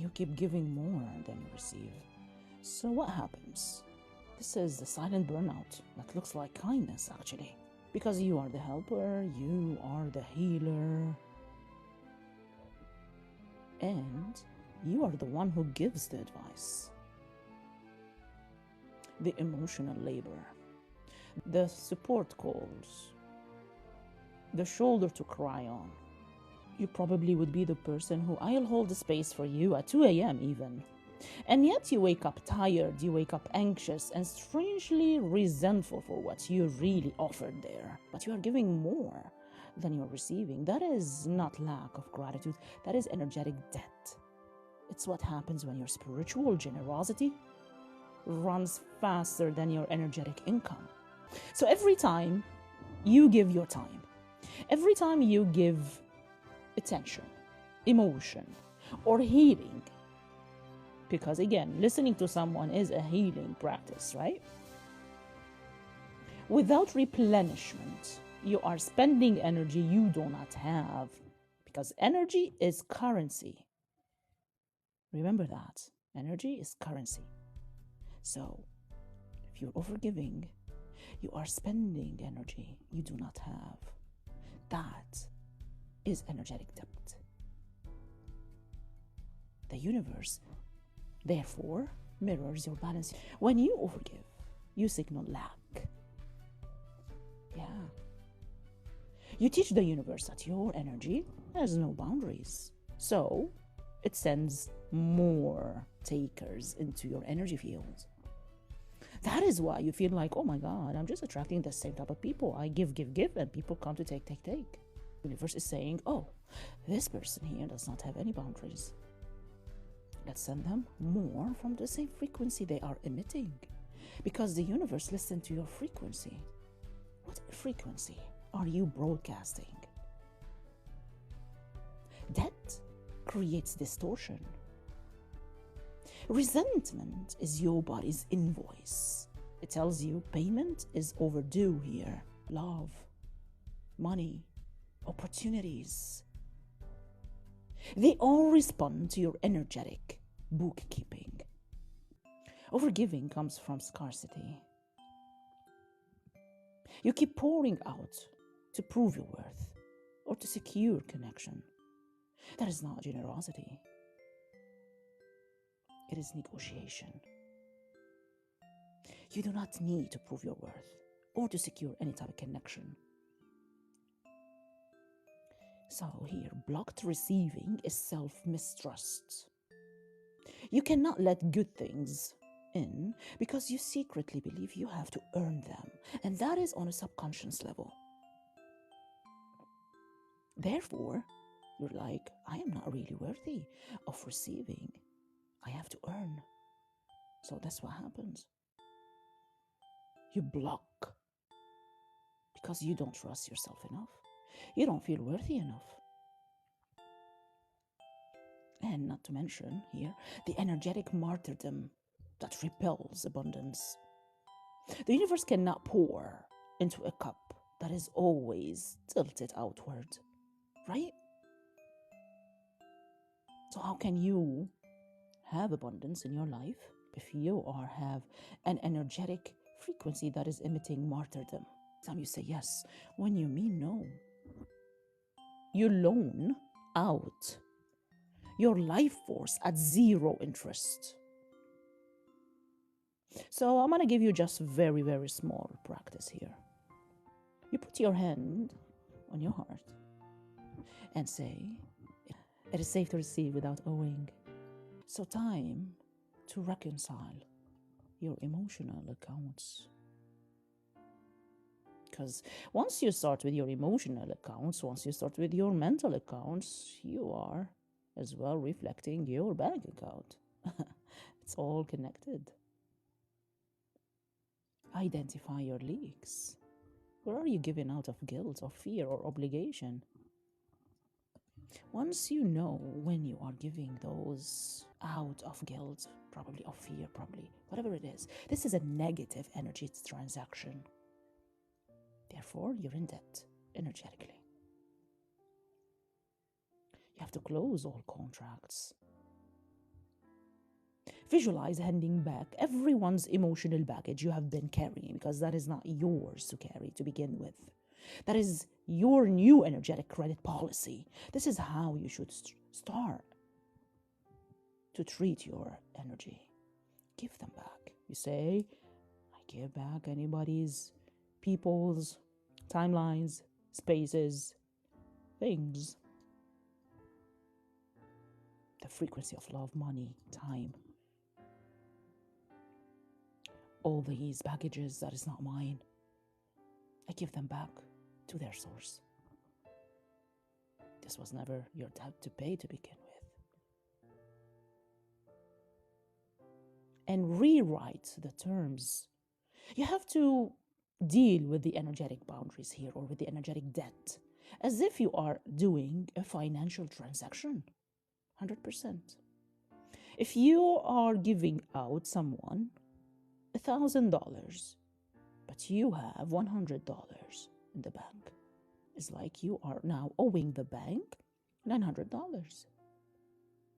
you keep giving more than you receive. So what happens? This is the silent burnout that looks like kindness, actually. Because you are the helper, you are the healer, and you are the one who gives the advice. The emotional labor, the support calls, the shoulder to cry on. You probably would be the person who I'll hold the space for you at 2 a.m. even. And yet you wake up tired, you wake up anxious and strangely resentful for what you really offered there. But you are giving more than you're receiving. That is not lack of gratitude, that is energetic debt. It's what happens when your spiritual generosity runs faster than your energetic income. So every time you give your time, every time you give attention, emotion, or healing, because again, listening to someone is a healing practice, right? Without replenishment, you are spending energy you do not have, because energy is currency. Remember that. Energy is currency. So, if you're overgiving, you are spending energy you do not have. That is energetic debt. The universe, therefore, mirrors your balance. When you overgive, you signal lack. Yeah. You teach the universe that your energy has no boundaries. So, it sends more takers into your energy field. That is why you feel like, oh my God, I'm just attracting the same type of people. I give, and people come to take. The universe is saying, oh, this person here does not have any boundaries. Let's send them more from the same frequency they are emitting. Because the universe listens to your frequency. What frequency are you broadcasting? Debt creates distortion. Resentment is your body's invoice. It tells you payment is overdue here. Love, money, opportunities. They all respond to your energetic bookkeeping. Overgiving comes from scarcity. You keep pouring out to prove your worth or to secure connection. That is not generosity. It is negotiation. You do not need to prove your worth or to secure any type of connection. So here, blocked receiving is self-mistrust. You cannot let good things in because you secretly believe you have to earn them, and that is on a subconscious level. Therefore, you're like, I am not really worthy of receiving. I have to earn. So that's what happens. You block because you don't trust yourself enough. You don't feel worthy enough. And not to mention here, the energetic martyrdom that repels abundance. The universe cannot pour into a cup that is always tilted outward, right? So how can you have abundance in your life if you have an energetic frequency that is emitting martyrdom? Time you say yes when you mean no. You loan out your life force at zero interest. So I'm going to give you just very, very small practice here. You put your hand on your heart and say, it is safe to receive without owing. So time to reconcile your emotional accounts. Because once you start with your emotional accounts, once you start with your mental accounts, you are as well reflecting your bank account. It's all connected. Identify your leaks. Where are you giving out of guilt or fear or obligation? Once you know when you are giving those out of guilt, probably of fear, probably whatever it is, this is a negative energy transaction. Therefore, you're in debt energetically. You have to close all contracts. Visualize handing back everyone's emotional baggage you have been carrying, because that is not yours to carry to begin with. That is your new energetic credit policy. This is how you should start to treat your energy. Give them back. You say, I give back anybody's, people's, timelines, spaces, things. The frequency of love, money, time. All these baggages that is not mine, I give them back to their source. This was never your debt to pay to begin with. And rewrite the terms. You have to deal with the energetic boundaries here, or with the energetic debt, as if you are doing a financial transaction. 100%. If you are giving out someone $1,000, but you have $100 in the bank, it's like you are now owing the bank $900.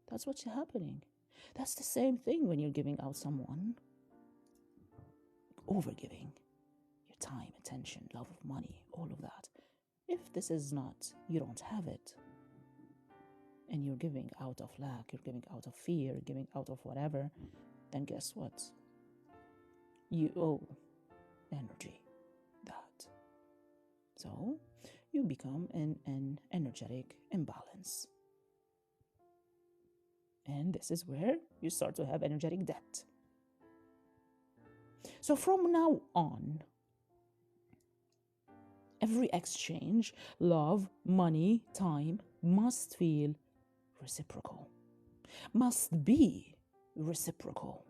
That's what's happening. That's the same thing when you're giving out someone, overgiving your time, attention, love of money, all of that. If this is not, you don't have it, and you're giving out of lack, you're giving out of fear, you're giving out of whatever, then guess what? You owe energy that. So you become in an energetic imbalance. And this is where you start to have energetic debt. So from now on, every exchange, love, money, time, must feel reciprocal, must be reciprocal.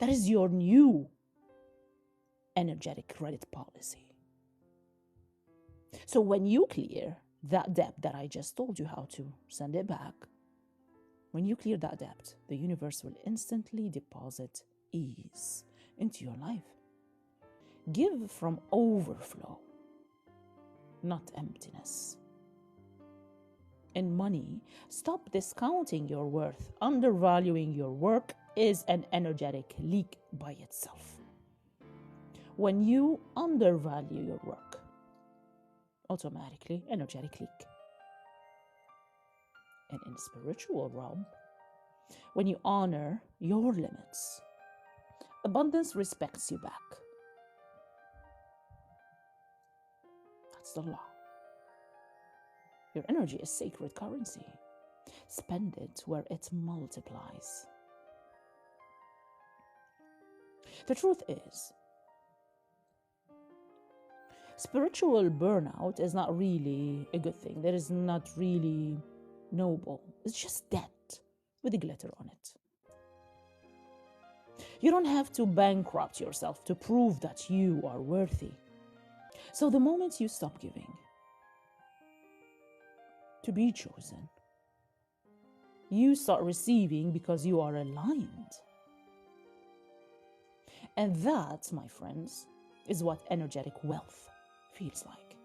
That is your new energetic credit policy. So when you clear that debt that I just told you how to send it back, when you clear that debt, the universe will instantly deposit ease into your life. Give from overflow, not emptiness. In money, stop discounting your worth. Undervaluing your work is an energetic leak by itself. When you undervalue your work, automatically energetic leak. And in the spiritual realm, when you honor your limits, abundance respects you back. That's the law. Your energy is sacred currency. Spend it where it multiplies. The truth is, spiritual burnout is not really a good thing. That is not really noble. It's just debt with a glitter on it. You don't have to bankrupt yourself to prove that you are worthy. So the moment you stop giving to be chosen, you start receiving because you are aligned. And that, my friends, is what energetic wealth feels like.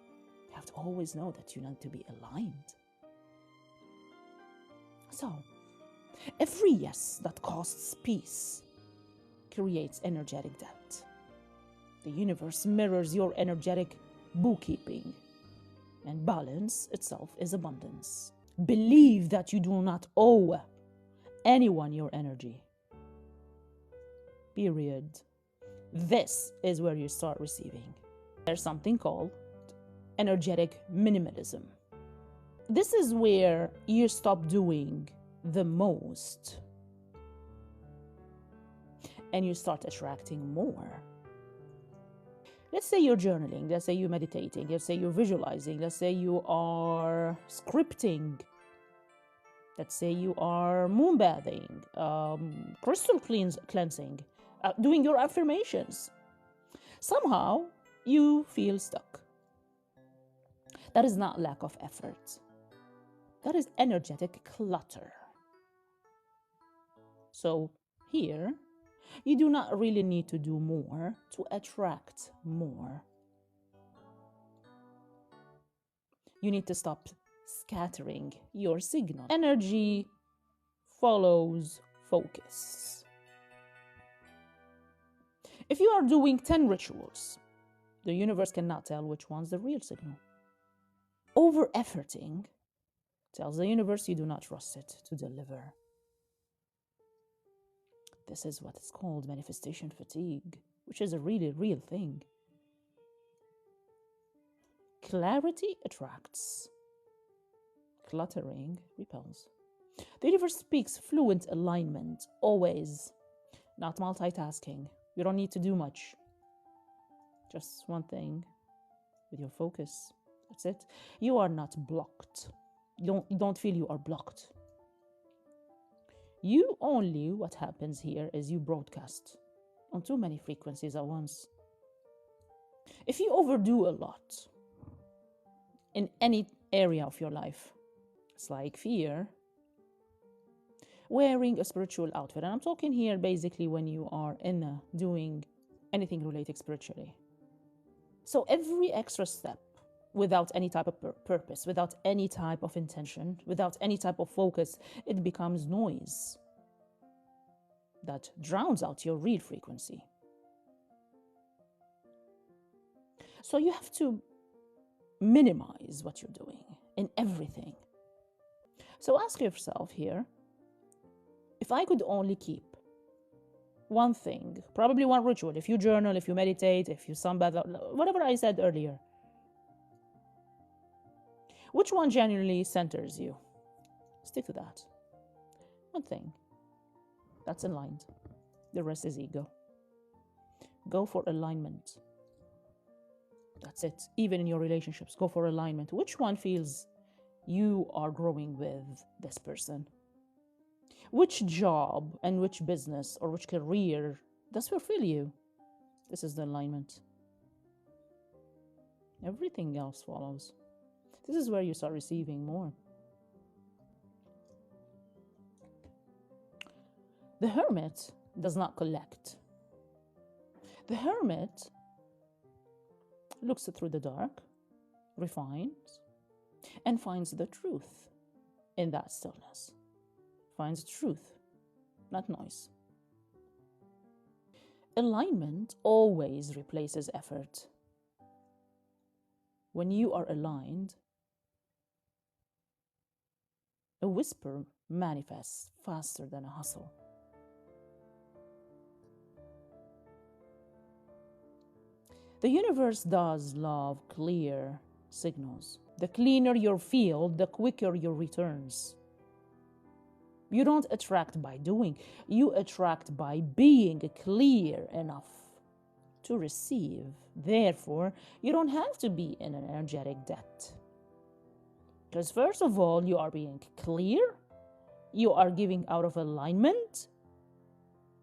You have to always know that you need to be aligned. So, every yes that costs peace creates energetic debt. The universe mirrors your energetic bookkeeping, and balance itself is abundance. Believe that you do not owe anyone your energy. Period. This is where you start receiving. There's something called energetic minimalism. This is where you stop doing the most and you start attracting more. Let's say you're journaling, let's say you're meditating, let's say you're visualizing, let's say you are scripting, let's say you are moonbathing, crystal cleansing, doing your affirmations. Somehow you feel stuck. That is not lack of effort. That is energetic clutter. So here, you do not really need to do more to attract more. You need to stop scattering your signal. Energy follows focus. If you are doing 10 rituals, the universe cannot tell which one's the real signal. Over-efforting tells the universe you do not trust it to deliver. This is what is called manifestation fatigue, which is a really real thing. Clarity attracts. Cluttering repels. The universe speaks fluent alignment, always, not multitasking. You don't need to do much. Just one thing with your focus. That's it. You are not blocked. You don't feel you are blocked. What happens here is you broadcast on too many frequencies at once. If you overdo a lot in any area of your life, it's like fear, wearing a spiritual outfit. And I'm talking here basically when you are doing anything related spiritually. So every extra step without any type of purpose, without any type of intention, without any type of focus, it becomes noise that drowns out your real frequency. So you have to minimize what you're doing in everything. So ask yourself here, if I could only keep one thing, probably one ritual, if you journal, if you meditate, if you sunbathe, whatever I said earlier, which one genuinely centers you? Stick to that. One thing that's aligned. The rest is ego. Go for alignment. That's it. Even in your relationships, go for alignment. Which one feels you are growing with this person? Which job and which business or which career does fulfill you? This is the alignment. Everything else follows. This is where you start receiving more. The hermit does not collect. The hermit looks through the dark, refines, and finds the truth in that stillness. Finds truth, not noise. Alignment always replaces effort. When you are aligned, a whisper manifests faster than a hustle. The universe does love clear signals. The cleaner your field, the quicker your returns. You don't attract by doing, you attract by being clear enough to receive. Therefore, you don't have to be in an energetic debt. Because first of all, you are being clear, you are giving out of alignment,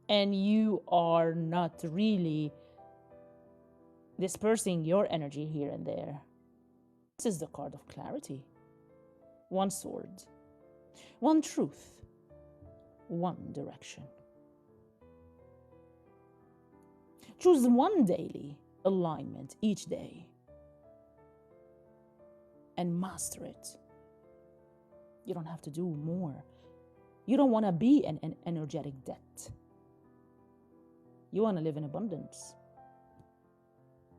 and you are not really dispersing your energy here and there. This is the card of clarity. One sword, one truth, one direction. Choose one daily alignment each day and master it. You don't have to do more. You don't want to be in an energetic debt. You want to live in abundance.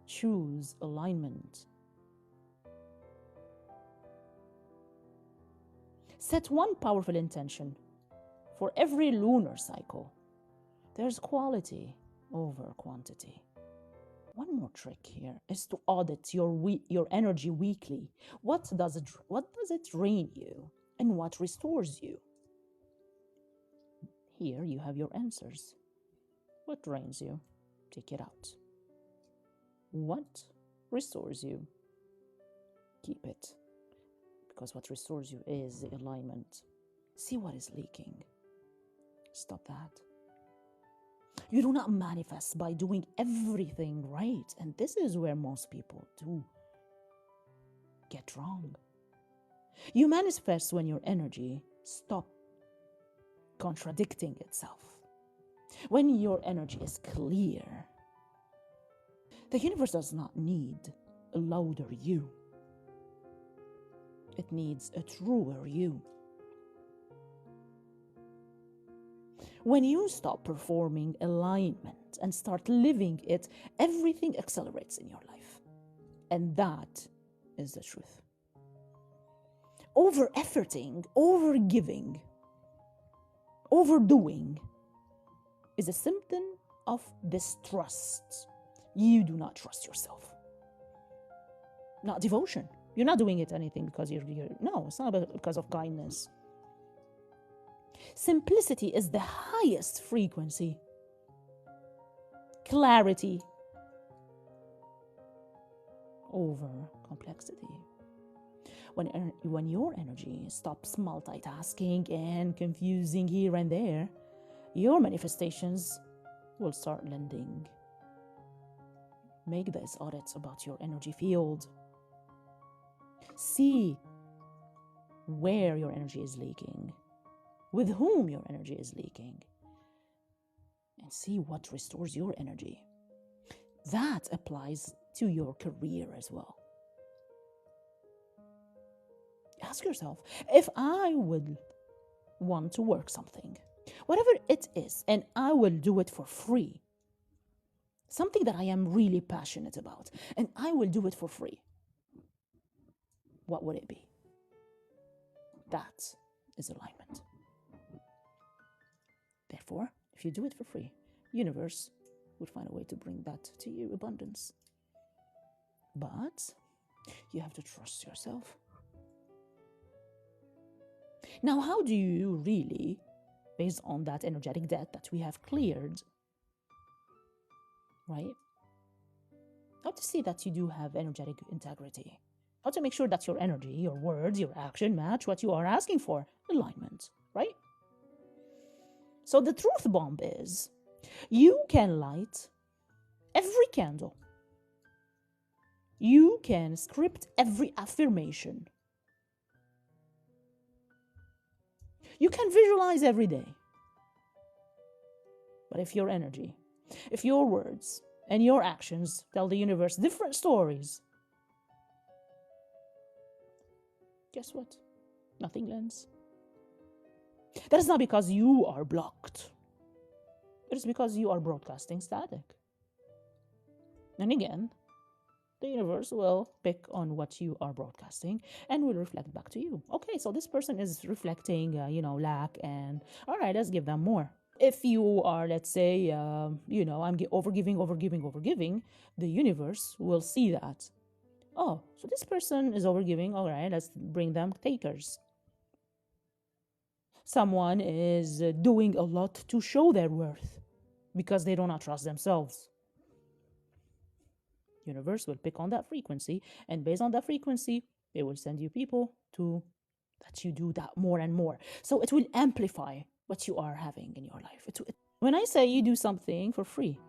Choose alignment. Set one powerful intention for every lunar cycle. There's quality over quantity. One more trick here is to audit your energy weekly. What does it drain you and what restores you? Here you have your answers. What drains you? Take it out. What restores you? Keep it. Because what restores you is the alignment. See what is leaking. Stop that. You do not manifest by doing everything right. And this is where most people do get wrong. You manifest when your energy stops contradicting itself. When your energy is clear. The universe does not need a louder you. It needs a truer you. When you stop performing alignment and start living it, everything accelerates in your life. And that is the truth. Over-efforting, over-giving, overdoing is a symptom of distrust. You do not trust yourself. Not devotion. You're not doing it anything because you're no, it's not because of kindness. Simplicity is the highest frequency. Clarity over complexity. When your energy stops multitasking and confusing here and there, your manifestations will start lending. Make these audits about your energy field. See where your energy is leaking, with whom your energy is leaking, and see what restores your energy. That applies to your career as well. Ask yourself, if I would want to work something, whatever it is, and I will do it for free, something that I am really passionate about, and I will do it for free, what would it be? That is alignment. Therefore, if you do it for free, universe would find a way to bring that to you, abundance. But you have to trust yourself. Now, how do you really, based on that energetic debt that we have cleared, right? How to see that you do have energetic integrity? How to make sure that your energy, your words, your action match what you are asking for? Alignment, right? So the truth bomb is, you can light every candle. You can script every affirmation. You can visualize every day. But if your energy, if your words and your actions tell the universe different stories, guess what? Nothing lands. That is not because you are blocked. It is because you are broadcasting static. And again, the universe will pick on what you are broadcasting and will reflect back to you. Okay, so this person is reflecting, lack, and all right, let's give them more. If you are, let's say, I'm overgiving, the universe will see that. Oh, so this person is overgiving. All right, let's bring them takers. Someone is doing a lot to show their worth because they do not trust themselves. Universe will pick on that frequency, and based on that frequency, it will send you people to that you do that more and more. So it will amplify what you are having in your life. When I say you do something for free,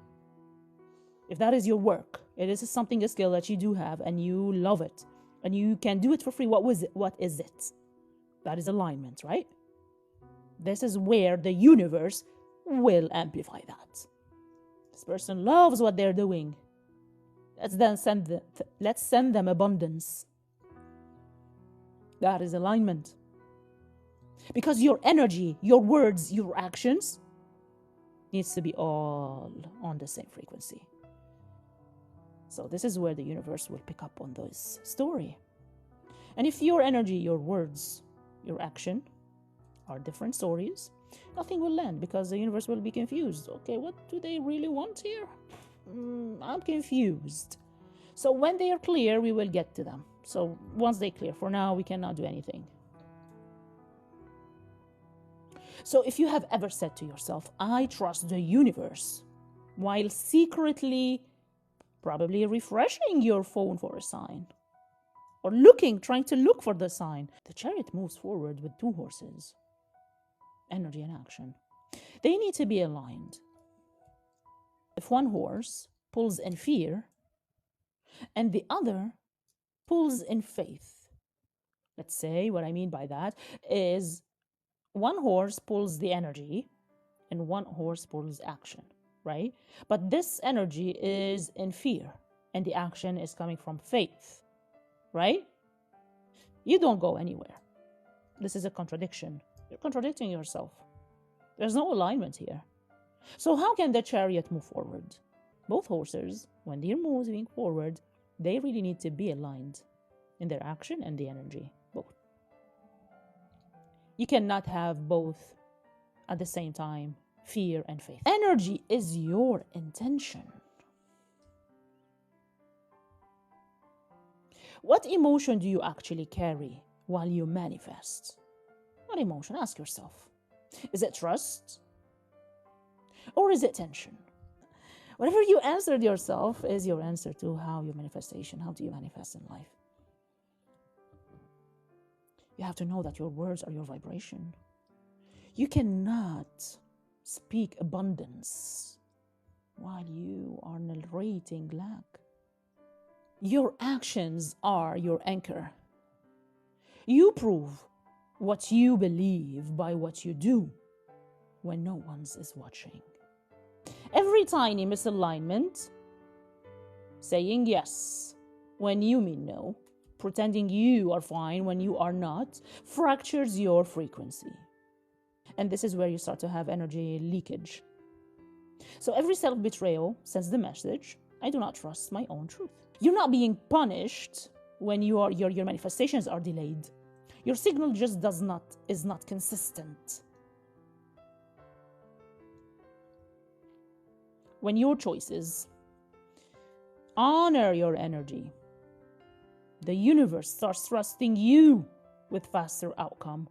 if that is your work, it is something, a skill that you do have and you love it, and you can do it for free, what is it? That is alignment, right? This is where the universe will amplify that. This person loves what they're doing. Let's send them abundance. That is alignment. Because your energy, your words, your actions needs to be all on the same frequency. So this is where the universe will pick up on this story. And if your energy, your words, your action are different stories, nothing will land because the universe will be confused. Okay, what do they really want here? I'm confused. So when they are clear, we will get to them. So once they clear, for now, we cannot do anything. So if you have ever said to yourself, I trust the universe, while secretly probably refreshing your phone for a sign, or trying to look for the sign, the chariot moves forward with two horses, energy and action. They need to be aligned. If one horse pulls in fear and the other pulls in faith, let's say what I mean by that is one horse pulls the energy and one horse pulls action, right? But this energy is in fear and the action is coming from faith, right? You don't go anywhere. This is a contradiction. You're contradicting yourself. There's no alignment here. So how can the chariot move forward? Both horses, when they're moving forward, they really need to be aligned in their action and the energy, both. You cannot have both at the same time, fear and faith. Energy is your intention. What emotion do you actually carry while you manifest? What emotion? Ask yourself. Is it trust? Or is it tension? Whatever you answered yourself is your answer to how do you manifest in life. You have to know that your words are your vibration. You cannot speak abundance while you are narrating lack. Your actions are your anchor. You prove what you believe by what you do when no one is watching. Every tiny misalignment, saying yes when you mean no, pretending you are fine when you are not, fractures your frequency. And this is where you start to have energy leakage. So every self-betrayal sends the message, I do not trust my own truth. You're not being punished when your manifestations are delayed. Your signal just is not consistent. When your choices honor your energy, the universe starts trusting you with faster outcome.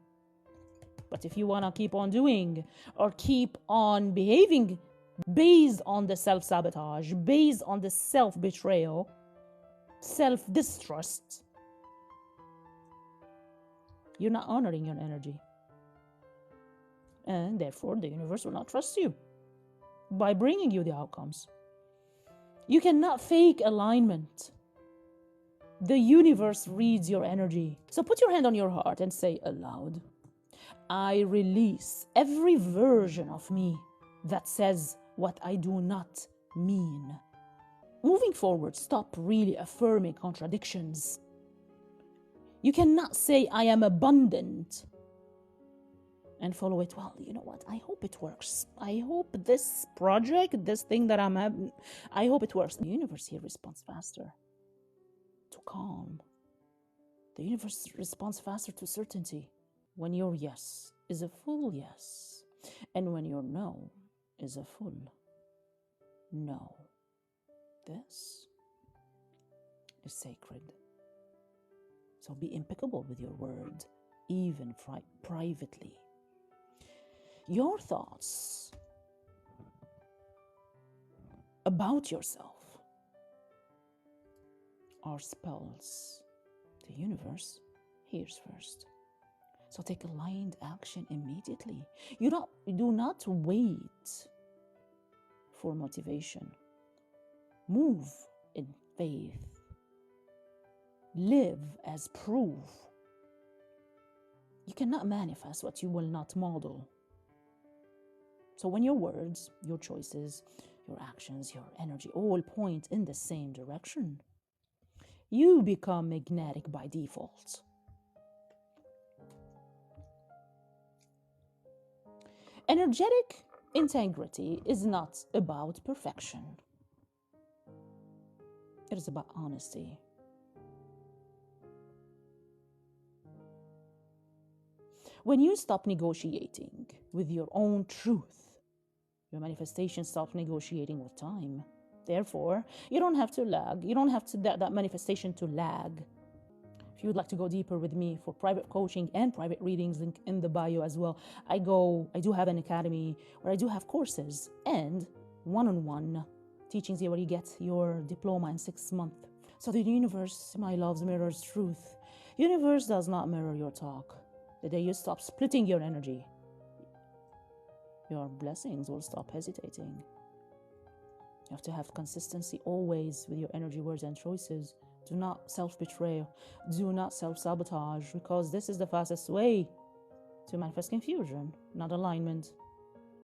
But if you want to keep on doing or keep on behaving based on the self-sabotage, based on the self-betrayal, self-distrust, you're not honoring your energy. And therefore, the universe will not trust you by bringing you the outcomes. You cannot fake alignment. The universe reads your energy. So put your hand on your heart and say aloud, I release every version of me that says what I do not mean. Moving forward, stop really affirming contradictions. You cannot say I am abundant and follow it. Well, you know what? I hope it works. I hope this project, this thing that I'm having, I hope it works. The universe here responds faster to calm. The universe responds faster to certainty. When your yes is a full yes, and when your no is a full no. This is sacred. So be impeccable with your word, even privately. Your thoughts about yourself are spells the universe hears first. So take aligned action immediately. Do not wait for motivation. Move in faith. Live as proof. You cannot manifest what you will not model. So when your words, your choices, your actions, your energy all point in the same direction, you become magnetic by default. Energetic integrity is not about perfection. It is about honesty. When you stop negotiating with your own truth, your manifestation stops negotiating with time. Therefore, you don't have to lag. You don't have to that manifestation to lag. If you would like to go deeper with me for private coaching and private readings, link in the bio as well. I do have an academy where I do have courses and one-on-one teachings here where you get your diploma in 6 months. So the universe, my loves, mirrors truth. Universe does not mirror your talk. The day you stop splitting your energy, your blessings will stop hesitating. You have to have consistency always with your energy, words, and choices. Do not self-betray. Do not self-sabotage, because this is the fastest way to manifest confusion, not alignment.